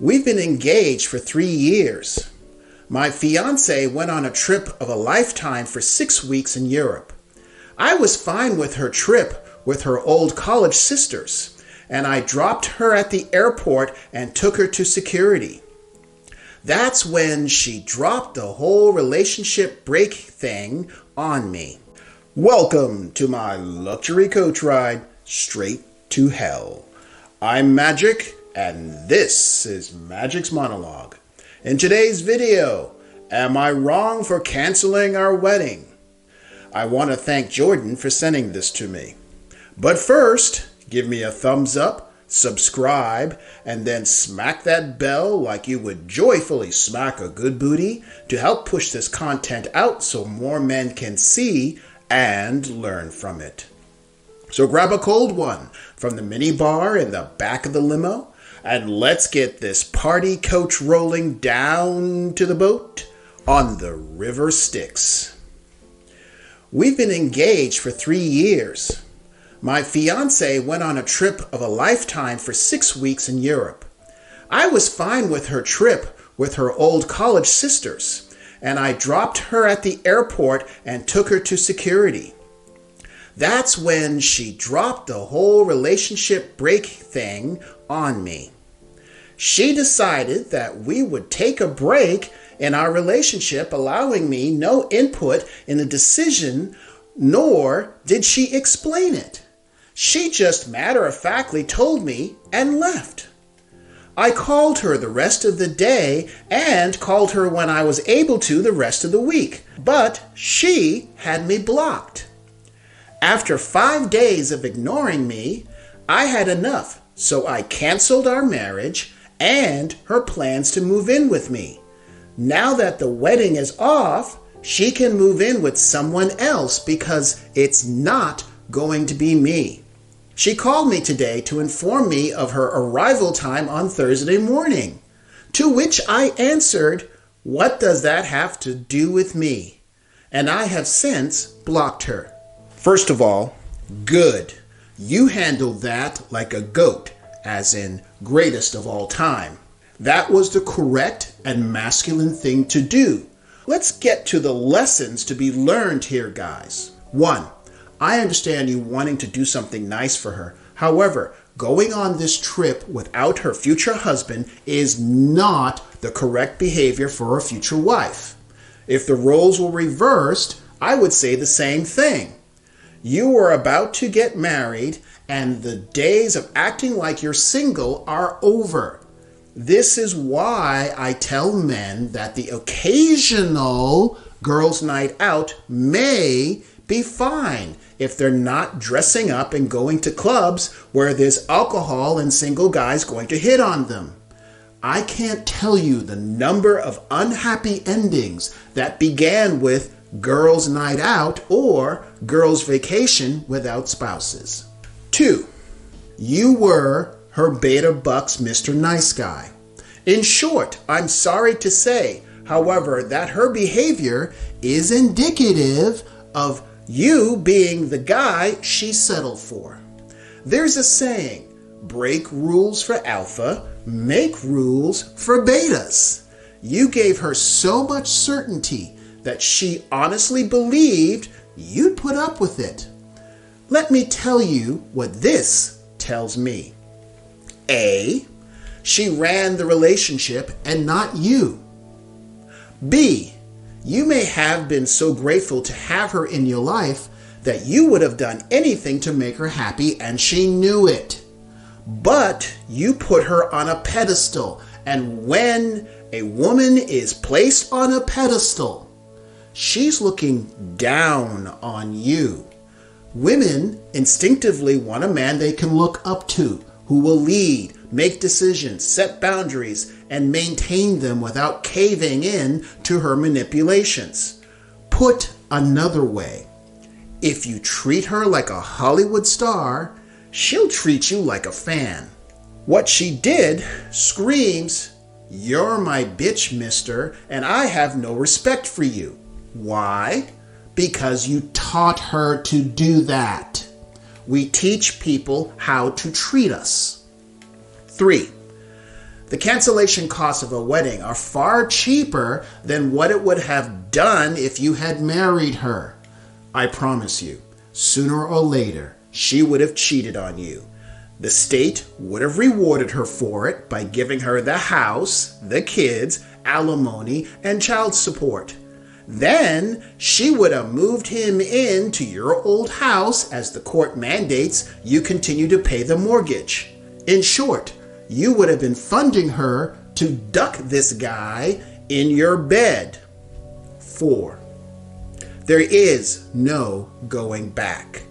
We've been engaged for 3 years. My fiancée went on a trip of a lifetime for 6 weeks in Europe. I was fine with her trip with her old college sisters, and I dropped her at the airport and took her to security. That's when she dropped the whole relationship break thing on me. Welcome to my luxury coach ride straight to hell. I'm Magic, and this is Magic's Monologue. In today's video, am I wrong for canceling our wedding? I want to thank Jordan for sending this to me. But first, give me a thumbs up, subscribe, and then smack that bell like you would joyfully smack a good booty to help push this content out so more men can see and learn from it. So grab a cold one from the mini bar in the back of the limo, and let's get this party coach rolling down to the boat on the River Styx. We've been engaged for 3 years. My fiancée went on a trip of a lifetime for 6 weeks in Europe. I was fine with her trip with her old college sisters, and I dropped her at the airport and took her to security. That's when she dropped the whole relationship break thing on me. She decided that we would take a break in our relationship, allowing me no input in the decision, nor did she explain it. She just matter-of-factly told me and left. I called her the rest of the day and called her when I was able to the rest of the week, but she had me blocked. After 5 days of ignoring me, I had enough, so I canceled our marriage and her plans to move in with me. Now that the wedding is off, she can move in with someone else because it's not going to be me. She called me today to inform me of her arrival time on Thursday morning, to which I answered, "What does that have to do with me?" And I have since blocked her. First of all, good. You handled that like a goat, as in greatest of all time. That was the correct and masculine thing to do. Let's get to the lessons to be learned here, guys. 1. I understand you wanting to do something nice for her. However, going on this trip without her future husband is not the correct behavior for a future wife. If the roles were reversed, I would say the same thing. You were about to get married, and the days of acting like you're single are over. This is why I tell men that the occasional girls' night out may be fine if they're not dressing up and going to clubs where there's alcohol and single guys going to hit on them. I can't tell you the number of unhappy endings that began with girls' night out or girls' vacation without spouses. 2. You were her beta bucks Mr. Nice Guy. In short, I'm sorry to say, however, that her behavior is indicative of you being the guy she settled for. There's a saying, break rules for alpha, make rules for betas. You gave her so much certainty that she honestly believed you'd put up with it. Let me tell you what this tells me. A, she ran the relationship and not you. B, you may have been so grateful to have her in your life that you would have done anything to make her happy, and she knew it. But you put her on a pedestal, and when a woman is placed on a pedestal, she's looking down on you. Women instinctively want a man they can look up to, who will lead, make decisions, set boundaries, and maintain them without caving in to her manipulations. Put another way, if you treat her like a Hollywood star, she'll treat you like a fan. What she did screams, "You're my bitch, mister, and I have no respect for you." Why? Because you taught her to do that. We teach people how to treat us. 3. The cancellation costs of a wedding are far cheaper than what it would have done if you had married her. I promise you, sooner or later, she would have cheated on you. The state would have rewarded her for it by giving her the house, the kids, alimony, and child support. Then she would have moved him into your old house as the court mandates you continue to pay the mortgage. In short, you would have been funding her to duck this guy in your bed. 4. There is no going back.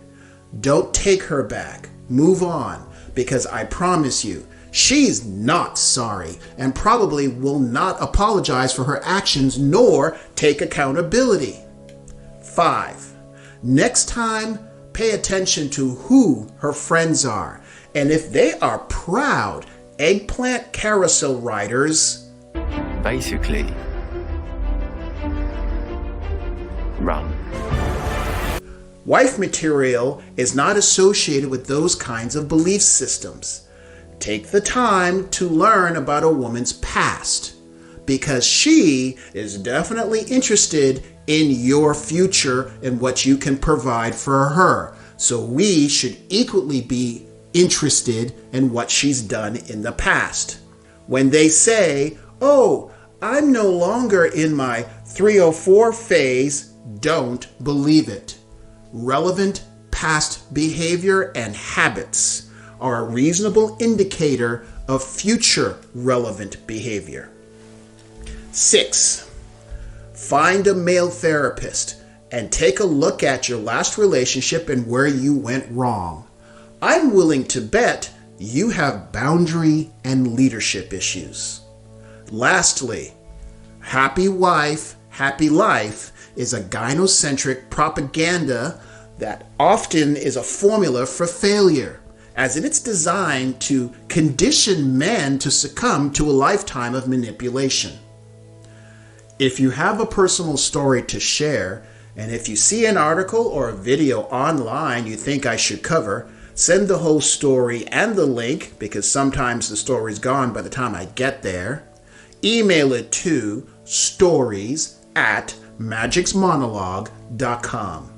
Don't take her back. Move on, because I promise you, she's not sorry and probably will not apologize for her actions nor take accountability. 5. Next time, pay attention to who her friends are. And if they are proud eggplant carousel riders, basically, run. Wife material is not associated with those kinds of belief systems. Take the time to learn about a woman's past, because she is definitely interested in your future and what you can provide for her. So we should equally be interested in what she's done in the past. When they say, "Oh, I'm no longer in my 304 phase," don't believe it. Relevant past behavior and habits are a reasonable indicator of future relevant behavior. 6. Find a male therapist and take a look at your last relationship and where you went wrong. I'm willing to bet you have boundary and leadership issues. Lastly, happy wife, happy life is a gynocentric propaganda that often is a formula for failure, as it's designed to condition men to succumb to a lifetime of manipulation. If you have a personal story to share, and if you see an article or a video online you think I should cover, send the whole story and the link, because sometimes the story's gone by the time I get there. Email it to stories@magicsmonologue.com.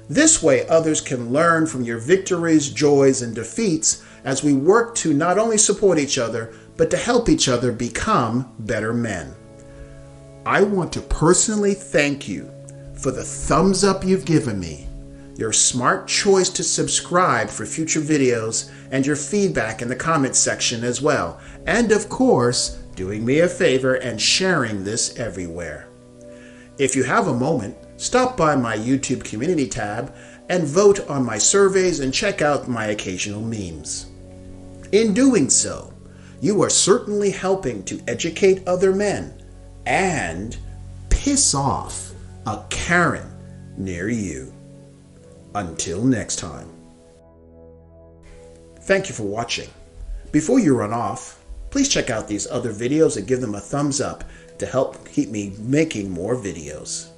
This way others can learn from your victories, joys, and defeats as we work to not only support each other, but to help each other become better men. I want to personally thank you for the thumbs up you've given me, your smart choice to subscribe for future videos, and your feedback in the comments section as well. And of course, doing me a favor and sharing this everywhere. If you have a moment, stop by my YouTube community tab and vote on my surveys and check out my occasional memes. In doing so, you are certainly helping to educate other men and piss off a Karen near you. Until next time. Thank you for watching. Before you run off, please check out these other videos and give them a thumbs up to help keep me making more videos.